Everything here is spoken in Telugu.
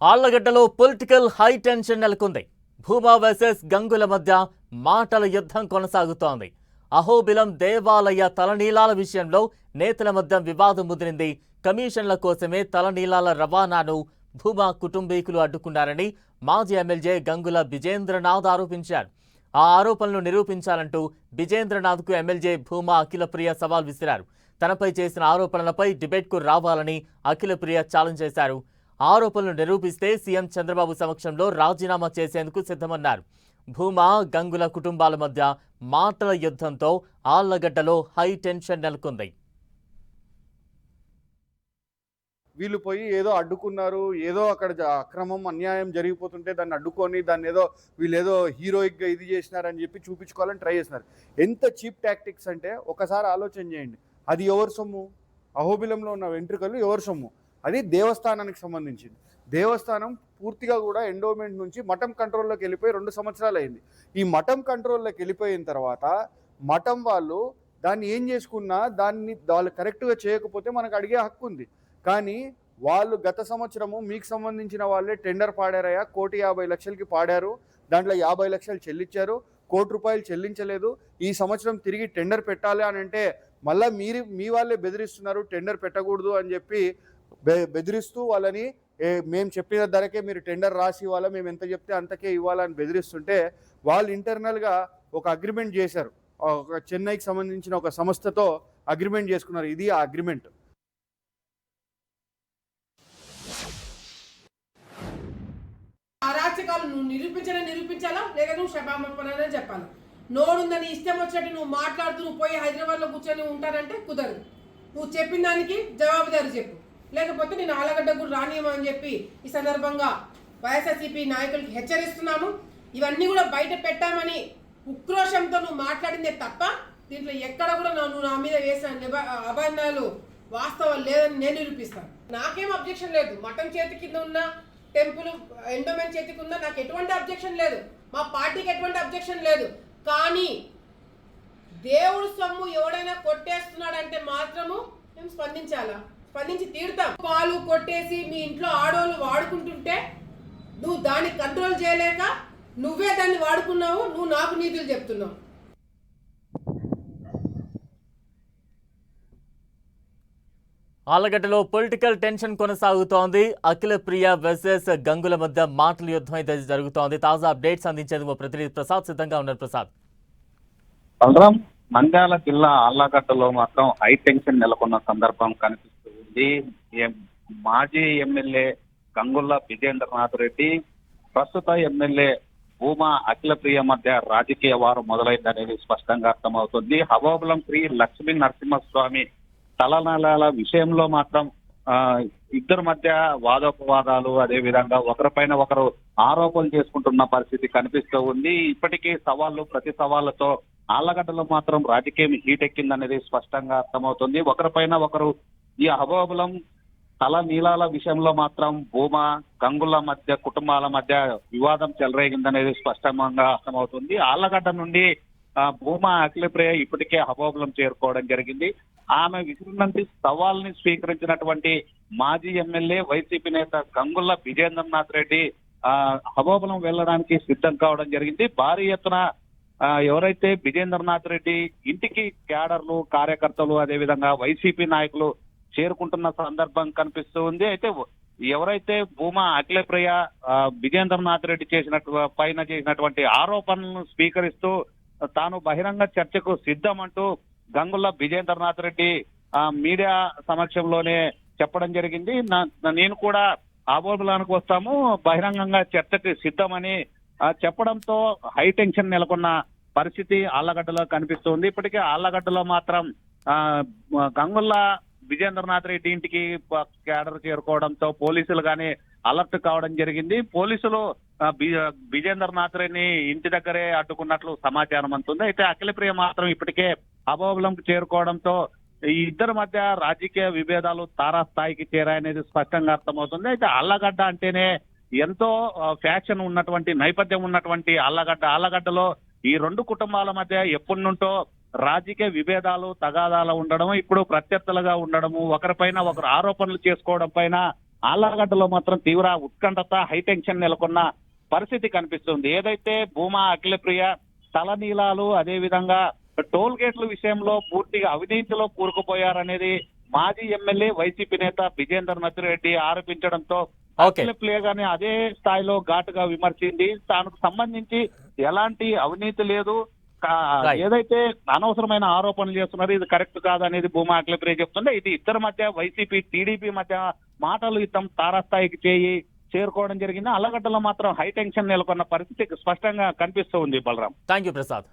ఆళ్లగడ్డలో పొలిటికల్ హై టెన్షన్ నెలకొంది. భూమా వర్సెస్ గంగుల మధ్య మాటల యుద్ధం కొనసాగుతోంది. అహోబిలం దేవాలయ తలనీలాల విషయంలో నేతల మధ్య వివాదం ముదిరింది. కమిషన్ల కోసమే తలనీలాల రవాణాను భూమా కుటుంబీకులు అడ్డుకున్నారని మాజీ ఎమ్మెల్యే గంగుల బిజేంద్రనాథ్ ఆరోపించారు. ఆ ఆరోపణలు నిరూపించాలంటూ బిజేంద్రనాథ్కు ఎమ్మెల్యే భూమా అఖిలప్రియ సవాల్ విసిరారు. తనపై చేసిన ఆరోపణలపై డిబేట్కు రావాలని అఖిలప్రియ ఛాలెంజ్ చేశారు. ఆరోపణలు నిరూపిస్తే సీఎం చంద్రబాబు సమక్షంలో రాజీనామా చేసేందుకు సిద్ధమన్నారు. భూమా గంగుల కుటుంబాల మధ్య మాటల యుద్ధంతో ఆళ్లగడ్డలో హై టెన్షన్ నెలకొంది. వీళ్ళు పోయి ఏదో అడ్డుకున్నారు, ఏదో అక్కడ అక్రమం అన్యాయం జరిగిపోతుంటే దాన్ని అడ్డుకొని దాన్ని ఏదో వీళ్ళు ఏదో హీరోయిక్గా ఇది చేసినారని చెప్పి చూపించుకోవాలని ట్రై చేస్తున్నారు. ఎంత చీప్ టాక్టిక్స్ అంటే ఒకసారి ఆలోచన చేయండి. అది ఎవరి సొమ్ము? అహోబిలంలో ఉన్న వెంట్రుకలు ఎవరి సొమ్ము? అది దేవస్థానానికి సంబంధించింది. దేవస్థానం పూర్తిగా కూడా ఎండోమెంట్ నుంచి మఠం కంట్రోల్లోకి వెళ్ళిపోయి 2 సంవత్సరాలు అయింది. ఈ మఠం కంట్రోల్లోకి వెళ్ళిపోయిన తర్వాత మఠం వాళ్ళు దాన్ని ఏం చేసుకున్నా దాన్ని వాళ్ళు కరెక్ట్గా చేయకపోతే మనకు అడిగే హక్కు ఉంది. కానీ వాళ్ళు గత సంవత్సరము మీకు సంబంధించిన వాళ్ళే టెండర్ పాడారయ్యా, 1,50,00,000కి పాడారు. దాంట్లో 50 లక్షలు చెల్లించారు, ₹1,00,00,000 చెల్లించలేదు. ఈ సంవత్సరం తిరిగి టెండర్ పెట్టాలి అని అంటే మళ్ళీ మీ వాళ్ళే బెదిరిస్తున్నారు, టెండర్ పెట్టకూడదు అని చెప్పి బెదిరిస్తూ వాళ్ళని మేము చెప్పిన ధరకే మీరు టెండర్ రాసి ఇవ్వాలా, మేము ఎంత చెప్తే అంతకే ఇవ్వాలని బెదిరిస్తుంటే వాళ్ళు ఇంటర్నల్గా ఒక అగ్రిమెంట్ చేశారు. ఒక చెన్నైకి సంబంధించిన ఒక సంస్థతో అగ్రిమెంట్ చేసుకున్నారు. ఇది ఆ అగ్రిమెంట్. అరాచకాలు నువ్వు నిరూపించాలా లేక నువ్వు క్షమాపణ చెప్పాలా? నోడుందని ఇష్టం వచ్చినట్టు నువ్వు మాట్లాడుతూ నువ్వు పోయి హైదరాబాద్లో కూర్చొని ఉంటానంటే కుదరదు. నువ్వు చెప్పిన దానికి జవాబుదారు చెప్పు, లేకపోతే నేను ఆళ్లగడ్డ కూడా రానియమని చెప్పి ఈ సందర్భంగా వైఎస్ఆర్సీపీ నాయకులకి హెచ్చరిస్తున్నాను. ఇవన్నీ కూడా బయట పెట్టామని ఉక్రోషంతో నువ్వు మాట్లాడిందే తప్ప దీంట్లో ఎక్కడ కూడా నువ్వు నా మీద వేసిన అభండాలు వాస్తవాలు లేదని నేను నిరూపిస్తాను. నాకేం అబ్జెక్షన్ లేదు. మఠం చేతి కింద ఉన్న టెంపుల్ ఎండోమెంట్ చేతికి ఉందా నాకు ఎటువంటి అబ్జెక్షన్ లేదు, మా పార్టీకి ఎటువంటి అబ్జెక్షన్ లేదు. కానీ దేవుడు సొమ్ము ఎవడైనా కొట్టేస్తున్నాడంటే మాత్రము మేము స్పందించి తీరుతాం. పాలు కొట్టేసి మీ ఇంట్లో ఆడవాళ్ళు వాడుకుంటుంటే నువ్వు దాన్ని కంట్రోల్ చేయలేక నువ్వే దాన్ని వాడుకున్నావు, నువ్వు నాకు నీతులు చెప్తున్నావు. ఆళ్లగడ్డలో పొలిటికల్ టెన్షన్ కొనసాగుతోంది. అఖిలప్రియ వర్సెస్ గంగుల మధ్య మాటల యుద్ధం అయితే జరుగుతోంది. తాజా అప్డేట్స్ అందించేందుకు ప్రతినిధి ప్రసాద్ సిద్ధంగా ఉన్నారు. ప్రసాద్. నంద్యాల జిల్లా ఆళ్లగడ్డలో మాత్రం హై టెన్షన్ నెలకొన్న సందర్భం కనిపిస్తుంది. మాజీ ఎమ్మెల్యే గంగుల బిజేంద్రనాథ్ రెడ్డి, ప్రస్తుత ఎమ్మెల్యే భూమా అఖిలప్రియ మధ్య రాజకీయ వారం మొదలైందనేది స్పష్టంగా అర్థమవుతుంది. అహోబిలం శ్రీ లక్ష్మీ నరసింహస్వామి తలనీలాల విషయంలో మాత్రం ఇద్దరి మధ్య వాదోపవాదాలు, అదే విధంగా ఒకరిపైన ఒకరు ఆరోపణలు చేసుకుంటున్న పరిస్థితి కనిపిస్తూ ఉంది. ఇప్పటికీ ప్రతి సవాళ్లతో ఆళ్లగడ్డలో మాత్రం రాజకీయం హీట్ ఎక్కిందనేది స్పష్టంగా అర్థమవుతుంది. ఒకరిపైన ఒకరు ఈ అహోబిలం తలనీలాల విషయంలో మాత్రం భూమా గంగుల మధ్య కుటుంబాల మధ్య వివాదం చెలరేగిందనేది స్పష్టంగా అర్థమవుతుంది. ఆళ్లగడ్డ నుండి భూమా అఖిలప్రియ ఇప్పటికే అహోబిలం చేరుకోవడం జరిగింది. ఆమె విసిరినంటి సవాల్ని స్వీకరించినటువంటి మాజీ ఎమ్మెల్యే వైసీపీ నేత గంగుల బిజేంద్రనాథ్ రెడ్డి అహోబిలం వెళ్లడానికి సిద్ధం కావడం జరిగింది. భారీ ఎత్తున ఎవరైతే బిజేంద్రనాథ్ రెడ్డి ఇంటికి క్యాడర్లు, కార్యకర్తలు, అదే విధంగా వైసీపీ నాయకులు చేరుకుంటున్న సందర్భం కనిపిస్తూ ఉంది. అయితే ఎవరైతే భూమా అఖిలప్రియ బిజేంద్రనాథ్ రెడ్డి చేసినటువంటి ఆరోపణలను స్వీకరిస్తూ తాను బహిరంగ చర్చకు సిద్ధమంటూ గంగుల బిజేంద్రనాథ్ రెడ్డి మీడియా సమక్షంలోనే చెప్పడం జరిగింది. నేను కూడా అహోబిలానికి వస్తాము, బహిరంగంగా చర్చకి సిద్ధమని చెప్పడంతో హై టెన్షన్ నెలకొన్న పరిస్థితి ఆళ్లగడ్డలో కనిపిస్తుంది. ఇప్పటికే ఆళ్లగడ్డలో మాత్రం గంగుల బిజేంద్రనాథ్ రెడ్డి ఇంటికి క్యాడర్ చేరుకోవడంతో పోలీసులు గానీ అలర్ట్ కావడం జరిగింది. పోలీసులు బిజేంద్రనాథ్ రెడ్డిని ఇంటి దగ్గరే అడ్డుకున్నట్లు సమాచారం అందుతుంది. అయితే అఖిలప్రియ మాత్రం ఇప్పటికే అహోబిలంకు చేరుకోవడంతో ఈ ఇద్దరి మధ్య రాజకీయ విభేదాలు తారాస్థాయికి చేరాయనేది స్పష్టంగా అర్థమవుతుంది. అయితే ఆళ్లగడ్డ అంటేనే ఎంతో ఫ్యాక్షన్ ఉన్నటువంటి నేపథ్యం ఉన్నటువంటి ఆళ్లగడ్డలో ఈ 2 కుటుంబాల మధ్య ఎప్పటి నుంటో రాజకీయ విభేదాలు, తగాదాలు ఉండడం, ఇప్పుడు ప్రత్యర్థులుగా ఉండడము, ఒకరిపైన ఒకరు ఆరోపణలు చేసుకోవడం పైన ఆళ్లగడ్డలో మాత్రం తీవ్ర ఉత్కంఠత హైటెన్షన్ నెలకొన్న పరిస్థితి కనిపిస్తుంది. ఏదైతే భూమా అఖిలప్రియ తలనీలాలు అదే విధంగా టోల్ గేట్ల విషయంలో పూర్తిగా అవినీతిలో కూరుకుపోయారనేది మాజీ ఎమ్మెల్యే వైసీపీ నేత విజేందర్ నథిరెడ్డి ఆరోపించడంతో ఓకే. అఖిలప్రియ గాని అదే స్థాయిలో ఘాటుగా విమర్శించి తనకు సంబంధించి ఎలాంటి అవినీతి లేదు, Right. ఏదైతే అనవసరమైన ఆరోపణలు చేస్తున్నారు ఇది కరెక్ట్ కాదనేది భూమా అఖిలప్రియ చెప్తుంటే ఇది ఇద్దరి మధ్య వైసీపీ టీడీపీ మధ్య మాటలు యుద్ధం తారాస్థాయికి చేరుకోవడం జరిగింది. అల్లగడ్డలో మాత్రం హైటెన్షన్ నెలకొన్న పరిస్థితి స్పష్టంగా కనిపిస్తూ ఉంది. బలరాం. Thank you Prasad.